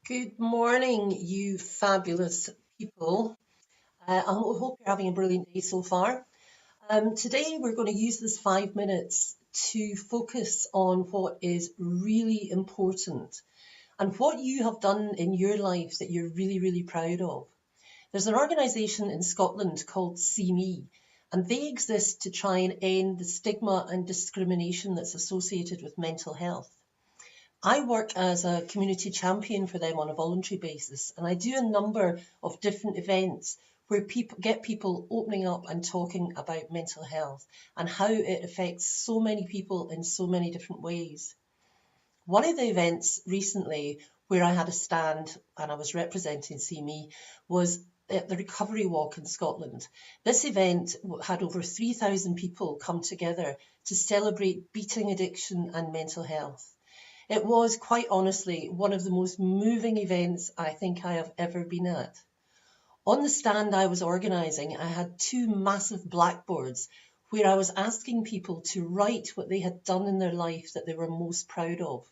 Good morning, you fabulous people. I hope you're having a brilliant day so far. Today, we're going to use this 5 minutes to focus on what is really important and what you have done in your life that you're really, really proud of. There's an organisation in Scotland called See Me, and they exist to try and end the stigma and discrimination that's associated with mental health. I work as a community champion for them on a voluntary basis, and I do a number of different events where people opening up and talking about mental health and how it affects so many people in so many different ways. One of the events recently where I had a stand and I was representing See Me was at the Recovery Walk in Scotland. This event had over 3,000 people come together to celebrate beating addiction and mental health. It was, quite honestly, one of the most moving events I think I have ever been at. On the stand I was organising, I had two massive blackboards where I was asking people to write what they had done in their life that they were most proud of.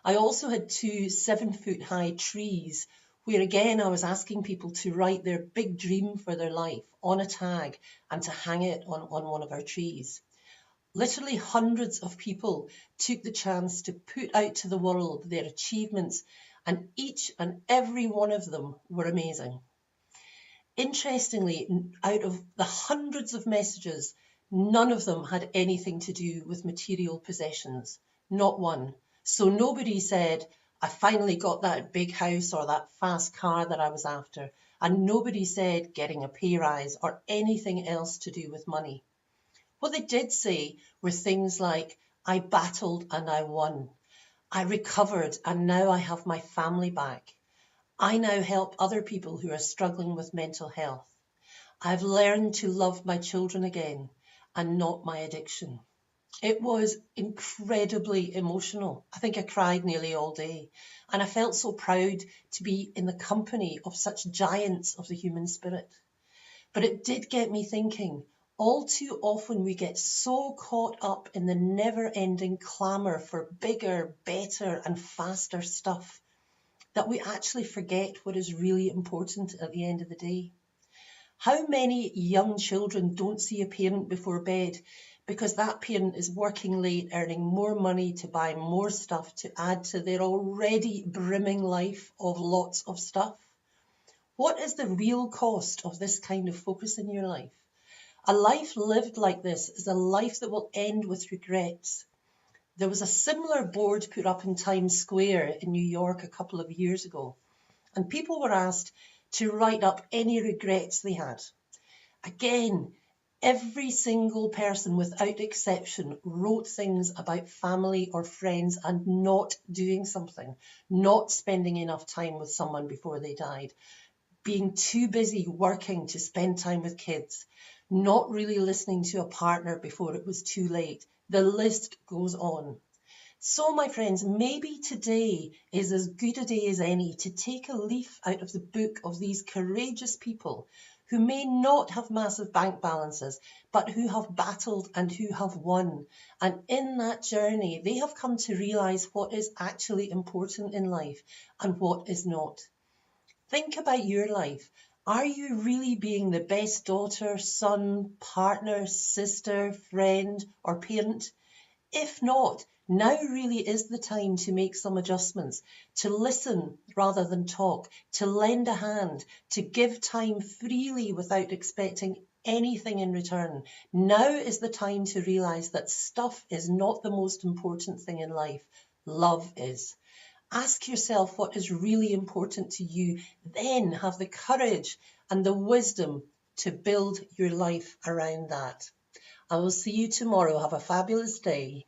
I also had two 7 foot high trees where again I was asking people to write their big dream for their life on a tag and to hang it on one of our trees. Literally hundreds of people took the chance to put out to the world their achievements, and each and every one of them were amazing. Interestingly, out of the hundreds of messages, none of them had anything to do with material possessions, not one. So nobody said, I finally got that big house or that fast car that I was after, and nobody said getting a pay rise or anything else to do with money. What they did say were things like, I battled and I won. I recovered and now I have my family back. I now help other people who are struggling with mental health. I've learned to love my children again and not my addiction. It was incredibly emotional. I think I cried nearly all day. And I felt so proud to be in the company of such giants of the human spirit. But it did get me thinking. All too often we get so caught up in the never-ending clamour for bigger, better and faster stuff that we actually forget what is really important at the end of the day. How many young children don't see a parent before bed because that parent is working late, earning more money to buy more stuff to add to their already brimming life of lots of stuff? What is the real cost of this kind of focus in your life? A life lived like this is a life that will end with regrets. There was a similar board put up in Times Square in New York a couple of years ago, and people were asked to write up any regrets they had. Again, every single person without exception wrote things about family or friends and not doing something, not spending enough time with someone before they died, being too busy working to spend time with kids, not really listening to a partner before it was too late. The list goes on. So, my friends, maybe today is as good a day as any to take a leaf out of the book of these courageous people who may not have massive bank balances, but who have battled and who have won. And in that journey, they have come to realise what is actually important in life and what is not. Think about your life. Are you really being the best daughter, son, partner, sister, friend, or parent? If not, now really is the time to make some adjustments, to listen rather than talk, to lend a hand, to give time freely without expecting anything in return. Now is the time to realise that stuff is not the most important thing in life. Love is. Ask yourself what is really important to you, then have the courage and the wisdom to build your life around that. I will see you tomorrow. Have a fabulous day.